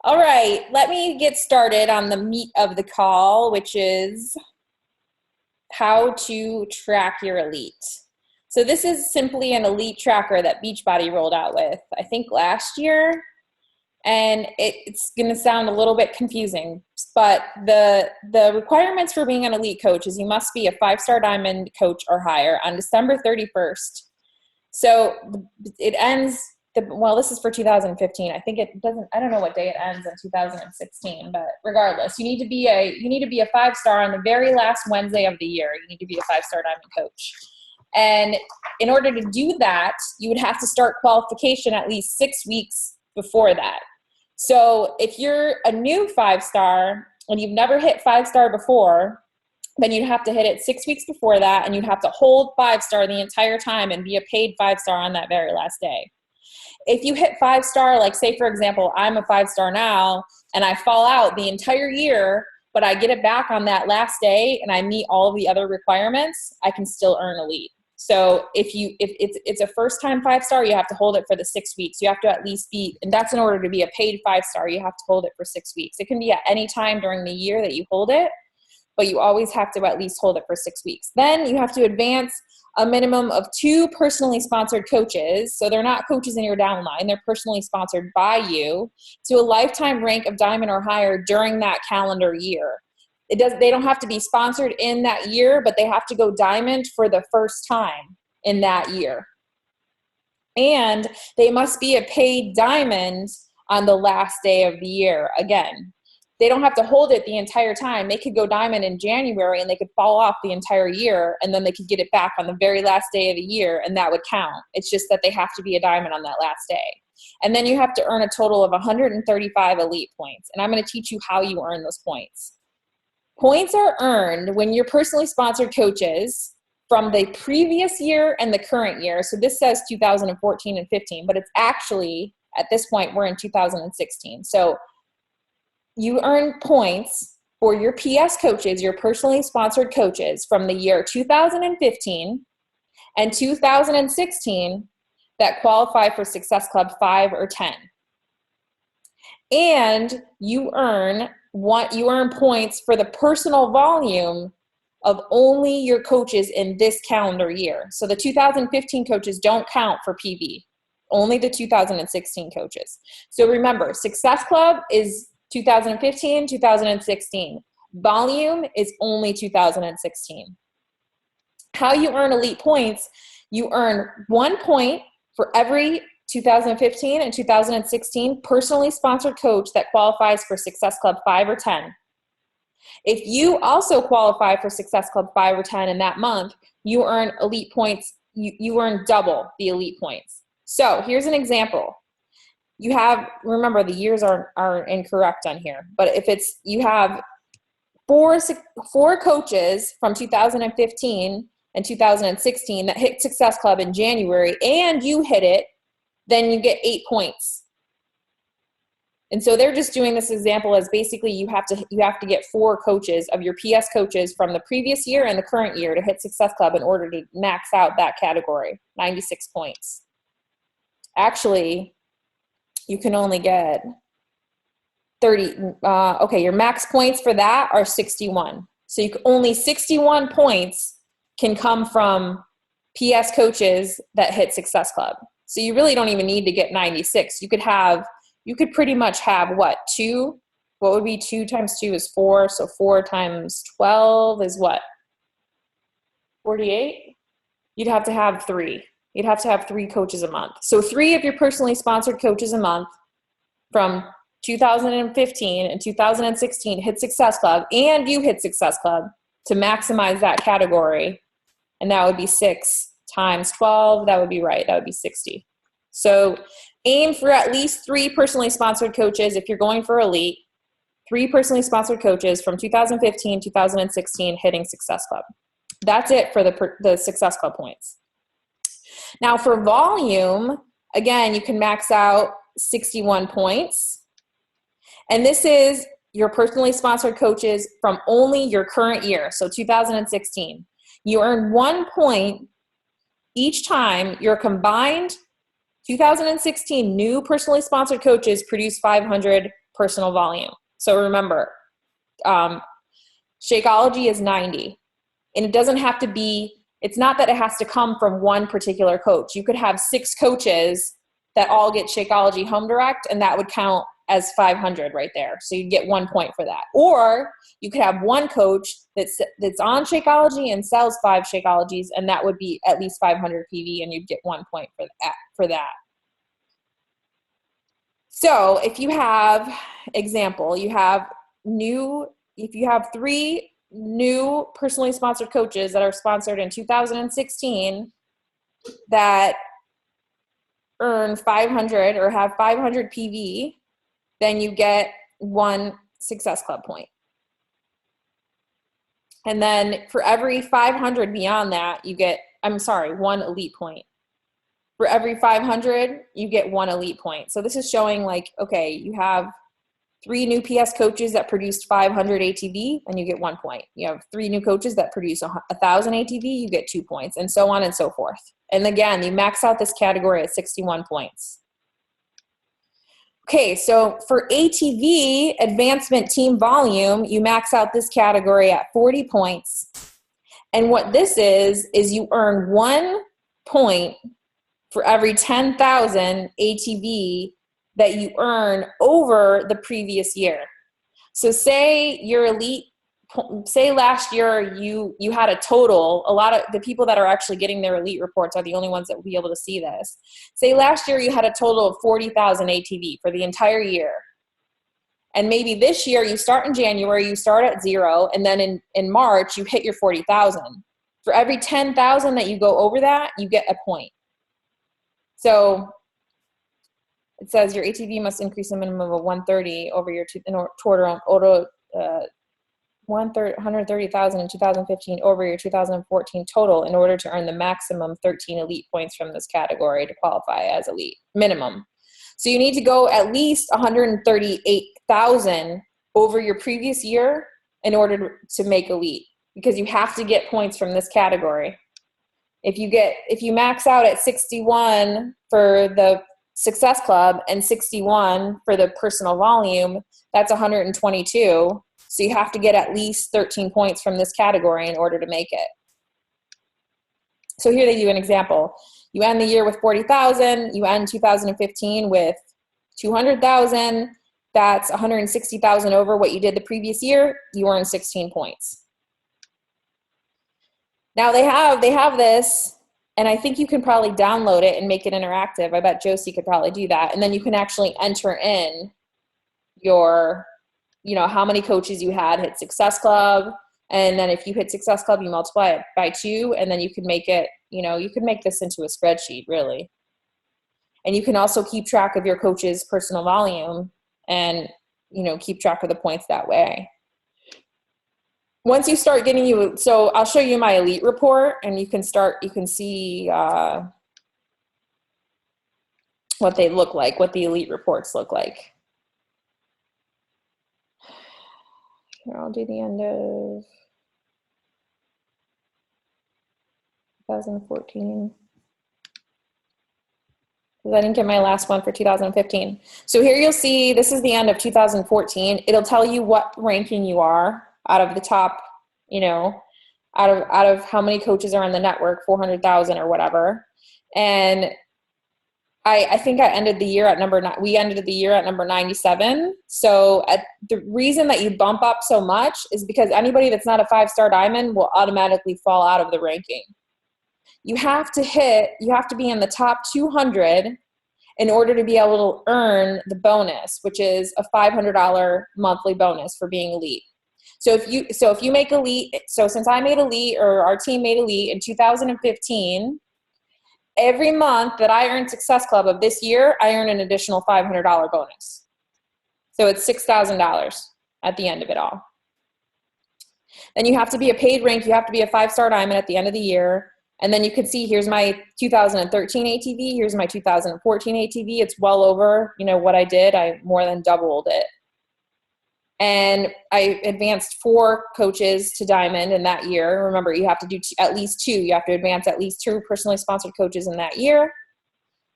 All right, let me get started on the meat of the call, which is how to track your elite. So this is simply an elite tracker that Beachbody rolled out with, I think last year. And it's going to sound a little bit confusing, but the requirements for being an elite coach is you must be a 5-star diamond coach or higher on December 31st. So it ends, this is for 2015. I think it doesn't, I don't know what day it ends in 2016, but regardless, you need to be a 5-star on the very last Wednesday of the year. You need to be a 5-star diamond coach. And in order to do that, you would have to start qualification at least 6 weeks before that. So if you're a new 5-star and you've never hit 5-star before, then you'd have to hit it 6 weeks before that, and you'd have to hold 5-star the entire time and be a paid 5-star on that very last day. If you hit 5-star, like say for example, I'm a 5-star now and I fall out the entire year, but I get it back on that last day and I meet all the other requirements, I can still earn elite. So if it's a first-time 5-star, you have to hold it for the 6 weeks. You have to at least be, and that's in order to be a paid 5-star, you have to hold it for 6 weeks. It can be at any time during the year that you hold it, but you always have to at least hold it for 6 weeks. Then you have to advance a minimum of 2 personally sponsored coaches. So they're not coaches in your downline, they're personally sponsored by you to a lifetime rank of diamond or higher during that calendar year. They don't have to be sponsored in that year, but they have to go diamond for the first time in that year. And they must be a paid diamond on the last day of the year. Again, they don't have to hold it the entire time. They could go diamond in January and they could fall off the entire year, and then they could get it back on the very last day of the year, and that would count. It's just that they have to be a diamond on that last day. And then you have to earn a total of 135 elite points. And I'm going to teach you how you earn those points. Points are earned when your personally sponsored coaches from the previous year and the current year. So this says 2014 and 15, but it's actually, at this point, we're in 2016. So you earn points for your PS coaches, your personally sponsored coaches from the year 2015 and 2016 that qualify for Success Club 5 or 10. And you earn points for the personal volume of only your coaches in this calendar year. So the 2015 coaches don't count for PV, only the 2016 coaches. So remember, Success Club is 2015, 2016. Volume is only 2016. How you earn elite points, you earn 1 point for every 2015 and 2016 personally sponsored coach that qualifies for Success Club 5 or 10. If you also qualify for Success Club 5 or 10 in that month, you earn elite points. You earn double the elite points. So here's an example. You have, remember the years are incorrect on here, but if you have four coaches from 2015 and 2016 that hit Success Club in January and you hit it, then you get 8 points. And so they're just doing this example as basically you have to get 4 coaches of your PS coaches from the previous year and the current year to hit Success Club in order to max out that category, 96 points. Actually, you can only get 30. Your max points for that are 61. So only 61 points can come from PS coaches that hit Success Club. So you really don't even need to get 96. You could pretty much have what? 2? What would be 2 times 2 is 4. So 4 times 12 is what? 48? You'd have to have 3. You'd have to have 3 coaches a month. So 3 of your personally sponsored coaches a month from 2015 and 2016 hit Success Club, and you hit Success Club to maximize that category. And that would be 6 times 12. That would be right. That would be 60. So aim for at least 3 personally sponsored coaches if you're going for elite. 3 personally sponsored coaches from 2015, 2016 hitting Success Club. That's it for the Success Club points. Now for volume, again, you can max out 61 points. And this is your personally sponsored coaches from only your current year, so 2016. You earn 1 point each time your combined 2016 new personally sponsored coaches produce 500 personal volume. So remember, Shakeology is 90. And it doesn't have to be, it's not that it has to come from one particular coach. You could have 6 coaches that all get Shakeology Home Direct, and that would count as 500 right there. So you'd get 1 point for that. Or you could have one coach that's on Shakeology and sells 5 Shakeologies, and that would be at least 500 PV, and you'd get 1 point for that. So if you have, example, if you have 3 new personally sponsored coaches that are sponsored in 2016 that earn 500 or have 500 PV, then you get 1 Success Club point. And then for every 500 beyond that, you get, 1 elite point. For every 500, you get 1 elite point. So this is showing like, okay, you have 3 new PS coaches that produced 500 ATV, and you get 1 point. You have 3 new coaches that produce 1,000 ATV, you get 2 points, and so on and so forth. And again, you max out this category at 61 points. Okay, so for ATV, advancement team volume, you max out this category at 40 points. And what this is you earn 1 point for every 10,000 ATV that you earn over the previous year. So say your elite, say last year you had a total, a lot of the people that are actually getting their elite reports are the only ones that will be able to see this. Say last year you had a total of 40,000 ATV for the entire year. And maybe this year you start in January, you start at 0, and then in March you hit your 40,000. For every 10,000 that you go over that, you get a point. So it says your ATV must increase a minimum of 130 over your 130,000 in 2015 over your 2014 total in order to earn the maximum 13 elite points from this category to qualify as elite minimum. So you need to go at least 138,000 over your previous year in order to make elite, because you have to get points from this category. If you max out at 61 for the Success Club and 61 for the personal volume, that's 122. So you have to get at least 13 points from this category in order to make it. So here they give you an example. You end the year with 40,000, you end 2015 with 200,000, that's 160,000 over what you did the previous year, you earn 16 points. Now they have this, and I think you can probably download it and make it interactive. I bet Josie could probably do that. And then you can actually enter in your, how many coaches you had hit Success Club. And then if you hit Success Club, you multiply it by 2, and then you can make it, you can make this into a spreadsheet, really. And you can also keep track of your coach's personal volume and, keep track of the points that way. Once you start getting so I'll show you my elite report, and you can see what they look like, what the elite reports look like. Here, I'll do the end of 2014. Because I didn't get my last one for 2015. So here you'll see, this is the end of 2014. It'll tell you what ranking you are out of the top, out of how many coaches are on the network, 400,000 or whatever. And I think I ended the year at we ended the year at number 97. So the reason that you bump up so much is because anybody that's not a 5-star diamond will automatically fall out of the ranking. You have to be in the top 200 in order to be able to earn the bonus, which is a $500 monthly bonus for being elite. So if you make elite, so since I made elite, or our team made elite in 2015, every month that I earn Success Club of this year, I earn an additional $500 bonus. So it's $6,000 at the end of it all. Then you have to be a paid rank. You have to be a 5-star diamond at the end of the year. And then you can see, here's my 2013 ATV. Here's my 2014 ATV. It's well over, what I did. I more than doubled it. And I advanced 4 coaches to diamond in that year. Remember, you have to do at least 2. You have to advance at least 2 personally sponsored coaches in that year.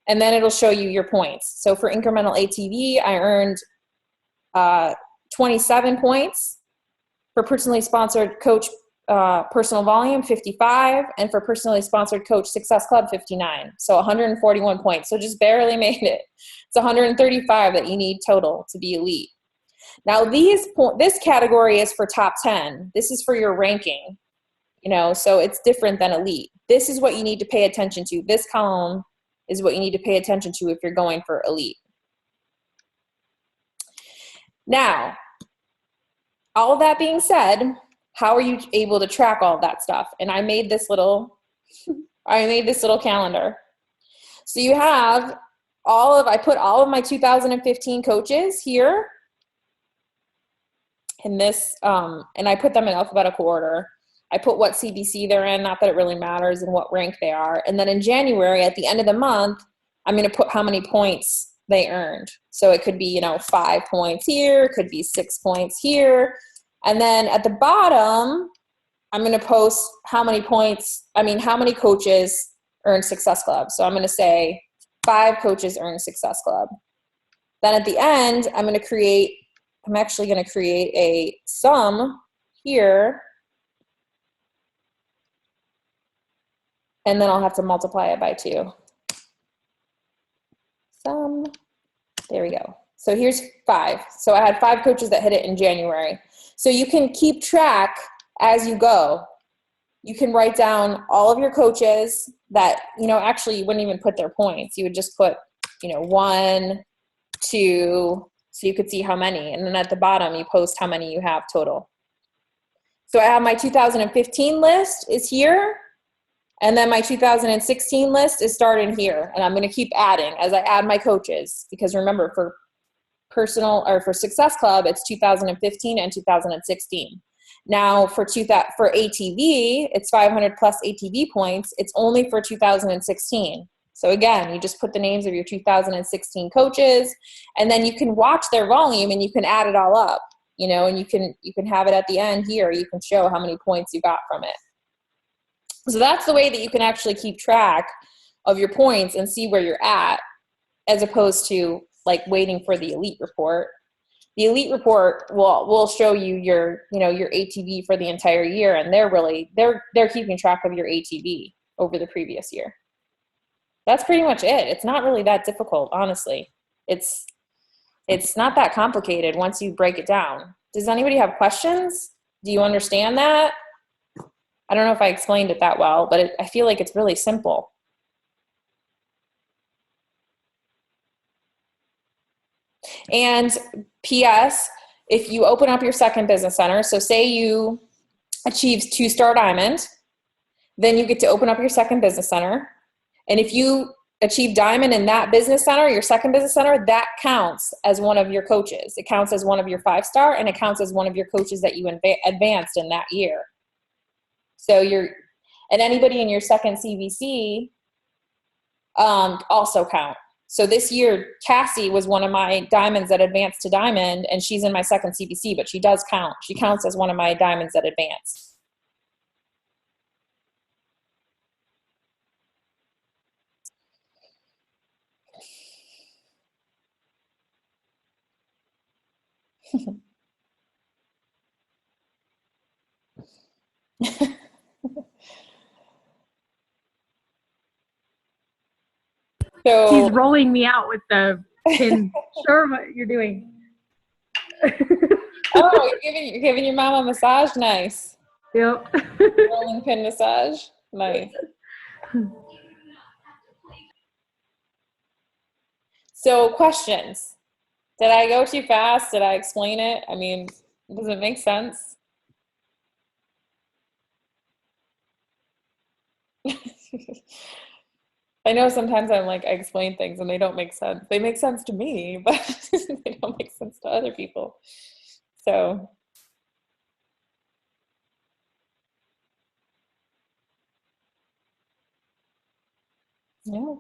And then it'll show you your points. So for incremental ATV, I earned 27 points. For personally sponsored coach personal volume, 55. And for personally sponsored coach Success Club, 59. So 141 points. So just barely made it. It's 135 that you need total to be elite. Now this category is for top 10. This is for your ranking, so it's different than elite. This is what you need to pay attention to. This column is what you need to pay attention to if you're going for elite. Now, all of that being said, how are you able to track all of that stuff? And I made this little calendar. So you have I put all of my 2015 coaches here in this, and I put them in alphabetical order. I put what CBC they're in, not that it really matters, and what rank they are. And then in January, at the end of the month, I'm going to put how many points they earned. So it could be, 5 points here, it could be 6 points here. And then at the bottom, I'm going to post how many coaches earned Success Club. So I'm going to say 5 coaches earned Success Club. Then at the end, I'm actually going to create a sum here. And then I'll have to multiply it by 2. Sum. There we go. So here's 5. So I had 5 coaches that hit it in January. So you can keep track as you go. You can write down all of your coaches that, actually you wouldn't even put their points. You would just put, 1, 2, so you could see how many. And then at the bottom, you post how many you have total. So I have my 2015 list is here. And then my 2016 list is starting here. And I'm going to keep adding as I add my coaches. Because remember, for Success Club, it's 2015 and 2016. Now for ATV, it's 500 plus ATV points. It's only for 2016. So again, you just put the names of your 2016 coaches, and then you can watch their volume and you can add it all up, and you can have it at the end here. You can show how many points you got from it. So that's the way that you can actually keep track of your points and see where you're at, as opposed to like waiting for the elite report. The elite report will show you your ATV for the entire year, and they're keeping track of your ATV over the previous year. That's pretty much it. It's not really that difficult, honestly. It's not that complicated once you break it down. Does anybody have questions? Do you understand that? I don't know if I explained it that well, but I feel like it's really simple. And P.S., if you open up your second business center, so say you achieve 2-star diamond, then you get to open up your second business center. And if you achieve diamond in that business center, your second business center, that counts as one of your coaches. It counts as one of your 5-star, and it counts as one of your coaches that you advanced in that year. So and anybody in your second CVC also count. So this year, Cassie was one of my diamonds that advanced to diamond, and she's in my second CVC, but she does count. She counts as one of my diamonds that advanced. So he's rolling me out with the pin. Sure, what you're doing. Oh, you're giving your mom a massage? Nice. Yep. Rolling pin massage? Nice. So questions. Did I go too fast? Did I explain it? I mean, does it make sense? I know sometimes I explain things and they don't make sense. They make sense to me, but they don't make sense to other people. So. Yeah.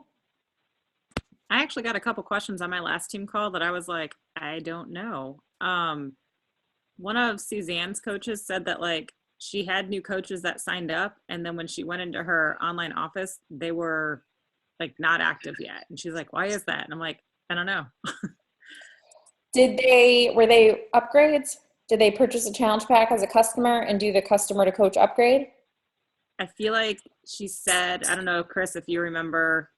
I actually got a couple questions on my last team call that I was like, I don't know. One of Suzanne's coaches said that she had new coaches that signed up, and then when she went into her online office, they were not active yet. And she's like, why is that? And I'm like, I don't know. Were they upgrades? Did they purchase a challenge pack as a customer and do the customer to coach upgrade? I feel like she said, I don't know, Chris, if you remember,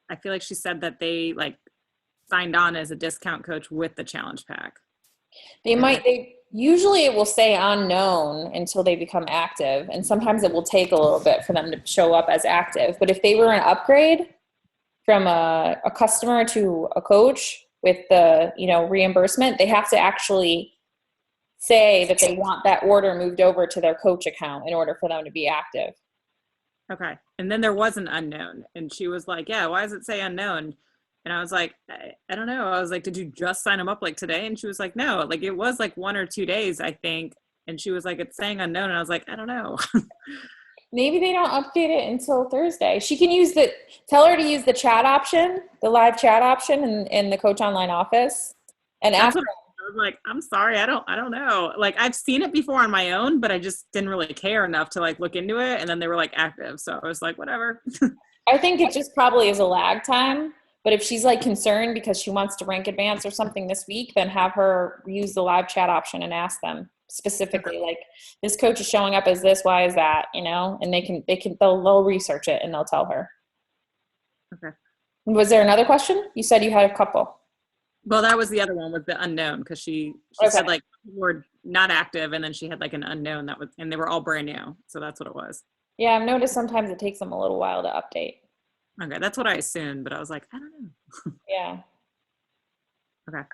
I feel like she said that they like signed on as a discount coach with the challenge pack. They usually it will say unknown until they become active, and sometimes it will take a little bit for them to show up as active. But if they were an upgrade from a customer to a coach with the, reimbursement, they have to actually say that they want that order moved over to their coach account in order for them to be active. Okay. And then there was an unknown, and she was like, yeah, why does it say unknown? And I was like, I don't know. I was like, did you just sign them up like today? And she was like, no, like it was like 1 or 2 days, I think. And she was like, it's saying unknown. And I was like, I don't know. Maybe they don't update it until Thursday. She can tell her to use the chat option, the live chat option in the Coach Online office. And That's what I was like, I'm sorry, I don't know. Like I've seen it before on my own, but I just didn't really care enough to like look into it. And then they were like active. So I was like, whatever. I think it just probably is a lag time. But if she's like concerned because she wants to rank advance or something this week, then have her use the live chat option and ask them specifically, like, this coach is showing up as this, why is that, and they'll research it and they'll tell her. Okay. Was there another question? You said you had a couple. Well, that was the other one, with the unknown, because she said like we're not active, and then she had like an unknown and they were all brand new. So that's what it was. Yeah, I've noticed sometimes it takes them a little while to update. Okay, that's what I assumed, but I was like, I don't know. Yeah. Okay.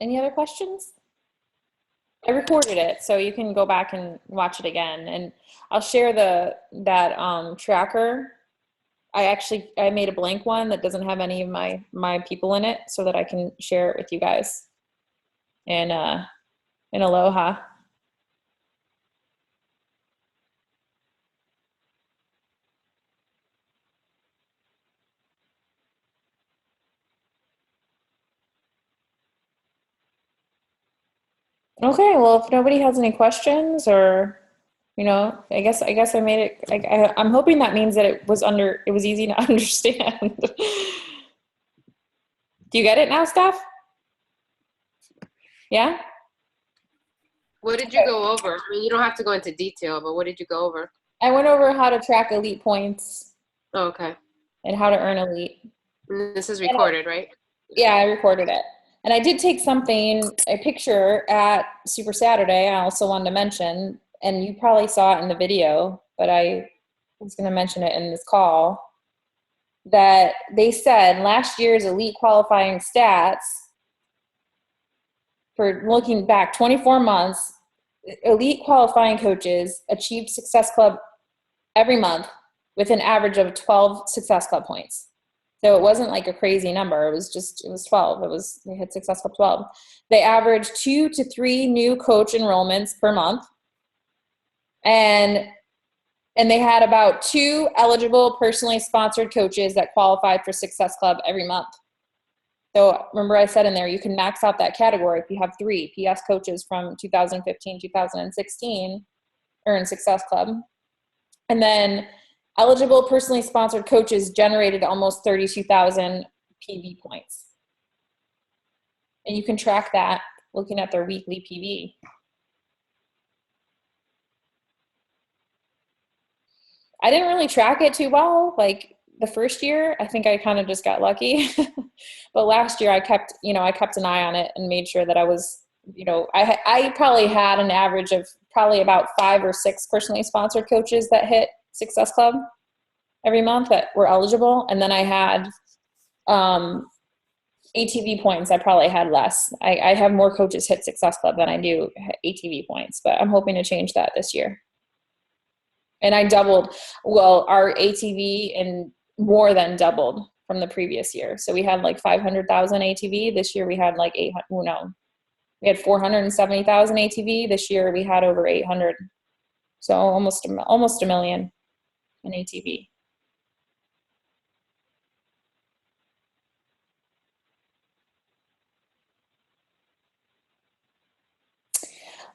Any other questions? I recorded it, so you can go back and watch it again, and I'll share that tracker. I made a blank one that doesn't have any of my people in it, so that I can share it with you guys. And in Aloha. Okay, well, if nobody has any questions, or I guess I made it. I'm hoping that means that it was easy to understand. Do you get it now, Steph? Yeah? What did you go over? I mean, you don't have to go into detail, but what did you go over? I went over how to track elite points. Oh, okay. And how to earn elite. And this is recorded, right? Yeah, I recorded it. And I did take a picture at Super Saturday. I also wanted to mention, and you probably saw it in the video, but I was going to mention it in this call, that they said last year's elite qualifying stats, for looking back 24 months, elite qualifying coaches achieved Success Club every month with an average of 12 Success Club points. So it wasn't like a crazy number. It was 12. They hit Success Club 12. They averaged 2 to 3 new coach enrollments per month. And they had about 2 eligible personally sponsored coaches that qualified for Success Club every month. So remember I said in there, you can max out that category if you have 3 PS coaches from 2015, 2016 earn Success Club. And then eligible personally sponsored coaches generated almost 32,000 PV points. And you can track that looking at their weekly PV. I didn't really track it too well. Like the first year, I think I kind of just got lucky. But last year I kept an eye on it and made sure that I was, I probably had an average of probably about 5 or 6 personally sponsored coaches that hit Success Club every month that were eligible. And then I had ATV points. I probably had less. I have more coaches hit Success Club than I do ATV points, but I'm hoping to change that this year. And I doubled, our ATV and more than doubled from the previous year. So we had like 500,000 ATV. This year we had like we had 470,000 ATV. This year we had over 800. So almost a million in ATV.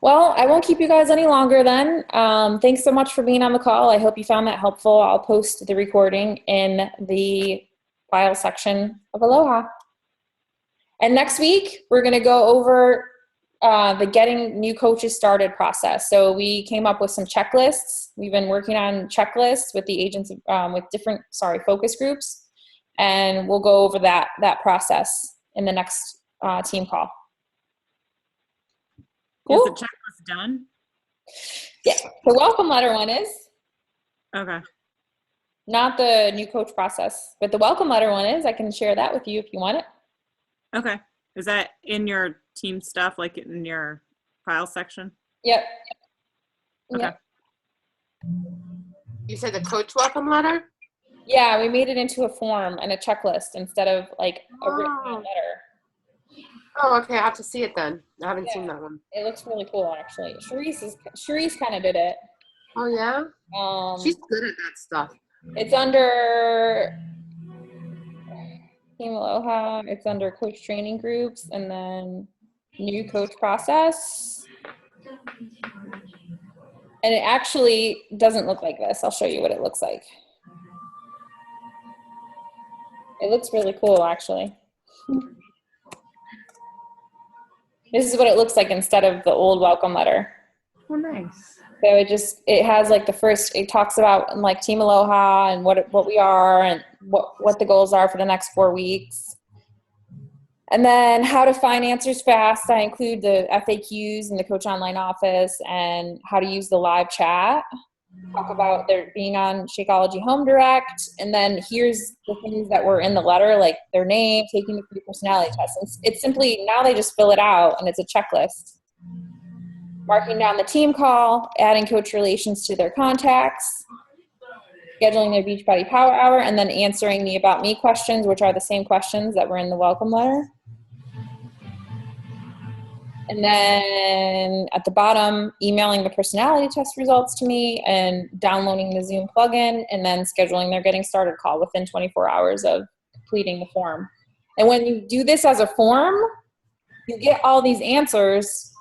Well, I won't keep you guys any longer then. Thanks so much for being on the call. I hope you found that helpful. I'll post the recording in the file section of Aloha. And next week, we're going to go over the getting new coaches started process. So we came up with some checklists. We've been working on checklists with the agents, with different, focus groups. And we'll go over that process in the next team call. Cool. Is the checklist done? Yeah, the welcome letter one is. Okay. Not the new coach process, but the welcome letter one is. I can share that with you if you want it. Okay. Is that in your team stuff, like in your file section? Yep. Okay. Yep. You said the coach welcome letter? Yeah, we made it into a form and a checklist instead of like a written out Oh. letter. Oh, okay. I have to see it then. I haven't seen that one. It looks really cool, actually. Charisse kind of did it. Oh, yeah? She's good at that stuff. It's under Team Aloha. It's under coach training groups and then new coach process. And it actually doesn't look like this. I'll show you what it looks like. It looks really cool, actually. This is what it looks like instead of the old welcome letter. Oh, nice. So it has like it talks about like Team Aloha and what we are and what the goals are for the next 4 weeks. And then how to find answers fast. I include the FAQs in the Coach Online office and how to use the live chat. Talk about their being on Shakeology Home Direct. And then here's the things that were in the letter, like their name, taking the free personality test. It's simply, now they just fill it out and it's a checklist. Marking down the team call, adding coach relations to their contacts, scheduling their Beachbody Power Hour, and then answering the About Me questions, which are the same questions that were in the welcome letter. And then at the bottom, emailing the personality test results to me and downloading the Zoom plugin and then scheduling their getting started call within 24 hours of completing the form. And when you do this as a form, you get all these answers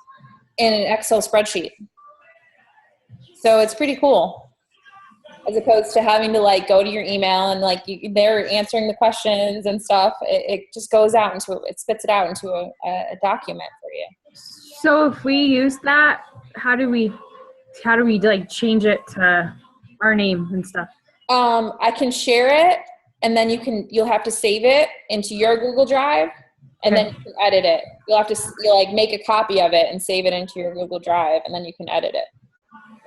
in an Excel spreadsheet. So it's pretty cool, as opposed to having to like go to your email and like they're answering the questions and stuff. It just goes out it spits it out into a document for you. So if we use that, how do we like change it to our name and stuff? I can share it, and then you'll have to save it into your Google Drive, and then you can edit it. You'll like make a copy of it and save it into your Google Drive, and then you can edit it.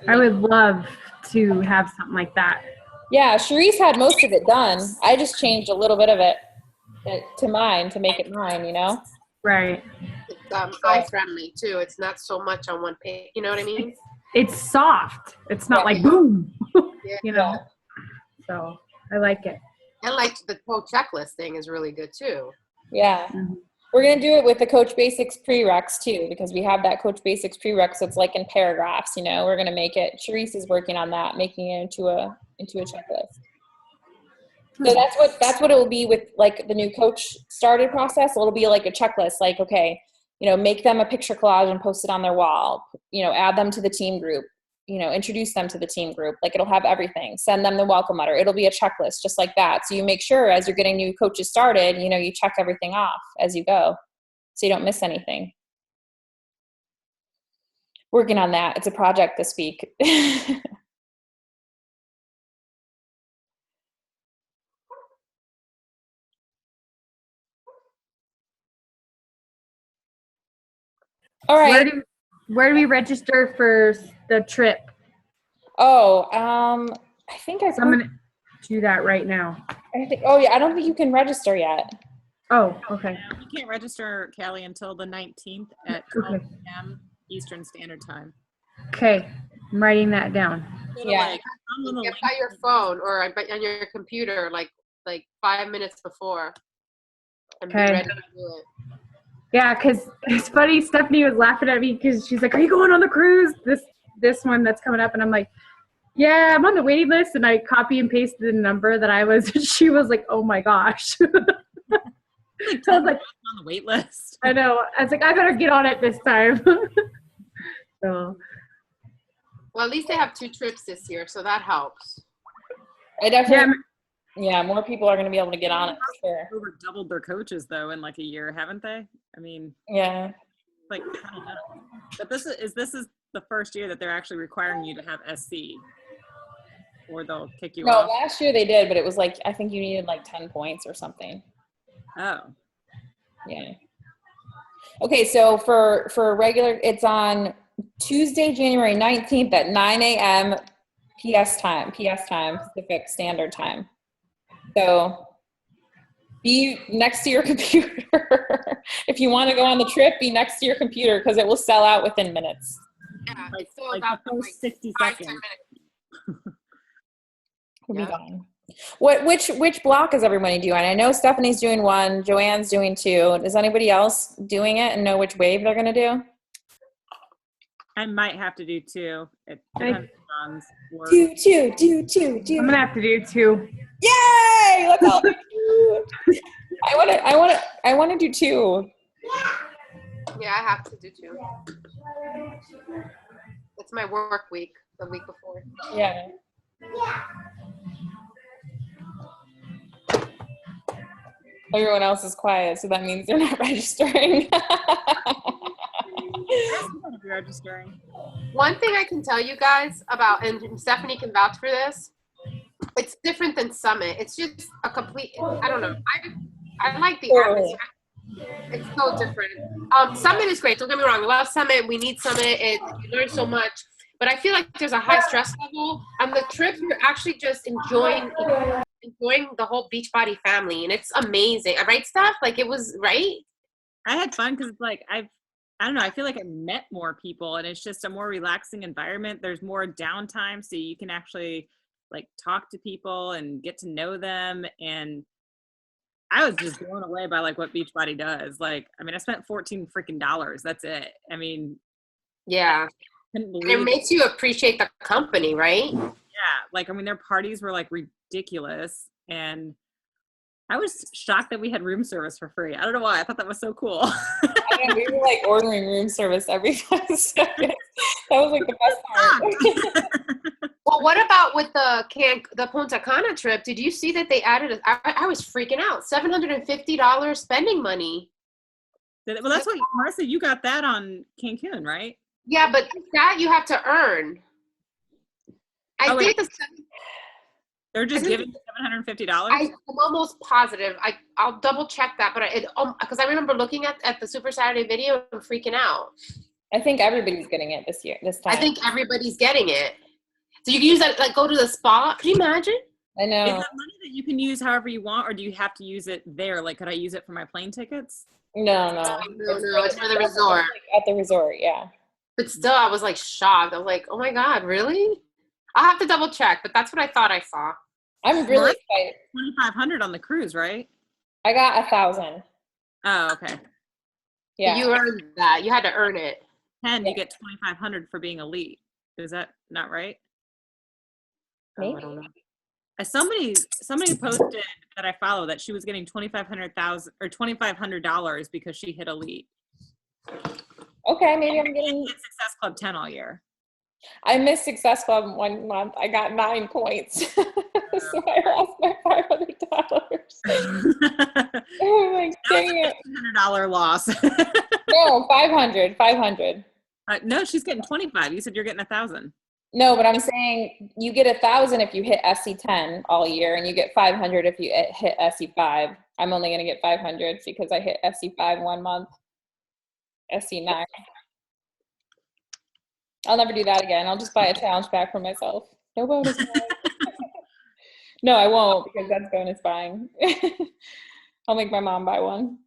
I would love to have something like that. Yeah, Charisse had most of it done. I just changed a little bit of it to mine to make it mine, Right. It's eye-friendly, too. It's not so much on one page. You know what I mean? It's soft. It's not like boom, So I like it. And like the whole checklist thing is really good, too. Yeah. Mm-hmm. We're going to do it with the Coach Basics prereqs, too, because we have that Coach Basics prereq, so it's like in paragraphs, We're going to make it. Charisse is working on that, making it into a checklist. So that's what it will be with like the new coach started process. It'll be like a checklist, like, okay, make them a picture collage and post it on their wall, add them to the team group, introduce them to the team group. Like it'll have everything, send them the welcome letter. It'll be a checklist just like that. So you make sure as you're getting new coaches started, you check everything off as you go so you don't miss anything. Working on that. It's a project this week. All right. Where do we register for the trip? Oh, I think I'm gonna do that right now. I don't think you can register yet. Oh, okay. You can't register, Callie, until the 19th at 12 p.m. Eastern Standard Time. Okay, I'm writing that down. Yeah. Get by your phone or on your computer like 5 minutes before and be ready to do it. Yeah, because it's funny, Stephanie was laughing at me because she's like, are you going on the cruise? This one that's coming up. And I'm like, yeah, I'm on the waiting list. And I copy and pasted the number that I was. She was like, oh my gosh. So I was like, on the wait list. I know. I was like, I better get on it this time. So. Well, at least they have 2 trips this year, so that helps. I definitely, yeah, more people are going to be able to get on it for sure. Over doubled their coaches though in like a year, haven't they? I mean, yeah. Like, I don't know. But this is the first year that they're actually requiring you to have SC, or they'll kick you off. No, last year they did, but it was like I think you needed like 10 points or something. Oh. Yeah. Okay, so for regular, it's on Tuesday, January 19th at 9 a.m. PS time, Pacific Standard Time. So be next to your computer. If you want to go on the trip, be next to your computer because it will sell out within minutes. Yeah, Like out the first 60 5, seconds. 10 minutes. We'll be gone. Which block is everybody doing? I know Stephanie's doing one, Joanne's doing 2. Is anybody else doing it and know which wave they're going to do? I might have to do 2. It depends on John's work. Do. I'm gonna have to do 2. Yay! Let's all do 2. I want to do 2. Yeah, I have to do 2. It's my work week, the week before. Yeah. Everyone else is quiet, so that means they're not registering. Registering. One thing I can tell you guys about, and Stephanie can vouch for this, it's different than Summit. It's just a complete, I don't know. I like the atmosphere. It's so different. Summit is great. Don't get me wrong. I love Summit. We need Summit. You learn so much. But I feel like there's a high stress level. On the trip, you're actually just enjoying the whole Beachbody family. And it's amazing. Right, Steph? Like, it was, right? I had fun because it's like, I don't know. I feel like I met more people and it's just a more relaxing environment. There's more downtime. So you can actually like talk to people and get to know them. And I was just blown away by like what Beachbody does. Like, I mean, I spent $14 freaking. That's it. I mean, yeah. It makes you appreciate the company, right? Yeah. Like, I mean, their parties were like ridiculous. And I was shocked that we had room service for free. I don't know why. I thought that was so cool. I know, we were like ordering room service every 5 seconds. That was like the best part. Well, what about with the Punta Cana trip? Did you see that they added? I was freaking out. $750 spending money. Well, that's what Marissa, you got that on Cancun, right? Yeah, but that you have to earn. I think they're just giving $750. I'm almost positive. I'll double check that, but because I remember looking at the Super Saturday video and freaking out. I think everybody's getting it this time. I think everybody's getting it. So you can use that, like, go to the spa. Can you imagine? I know. Is that money that you can use however you want, or do you have to use it there? Like, could I use it for my plane tickets? No. It's for the resort. At the resort, yeah. But still, I was like shocked. I was like, oh my God, really? I'll have to double check, but that's what I thought I saw. I'm really excited. $2,500 on the cruise, right? I got 1,000. Oh, okay. Yeah. You earned that. You had to earn it. And you get $2,500 for being elite. Is that not right? Maybe. I don't know. Somebody posted that I follow that she was getting $2,500 because she hit elite. Okay, maybe I'm getting Success Club 10 all year. I missed Success Club 1 month. I got 9 points. So I lost my $500. Oh my, dang it. $100 loss. No, 500. No, she's getting 25. You said you're getting 1,000. No, but I'm saying you get 1,000 if you hit SC10 all year, and you get 500 if you hit SC5. I'm only going to get 500 because I hit SC5 1 month. SC9. I'll never do that again. I'll just buy a challenge pack for myself. No bonus. No, I won't because that's bonus buying. I'll make my mom buy one.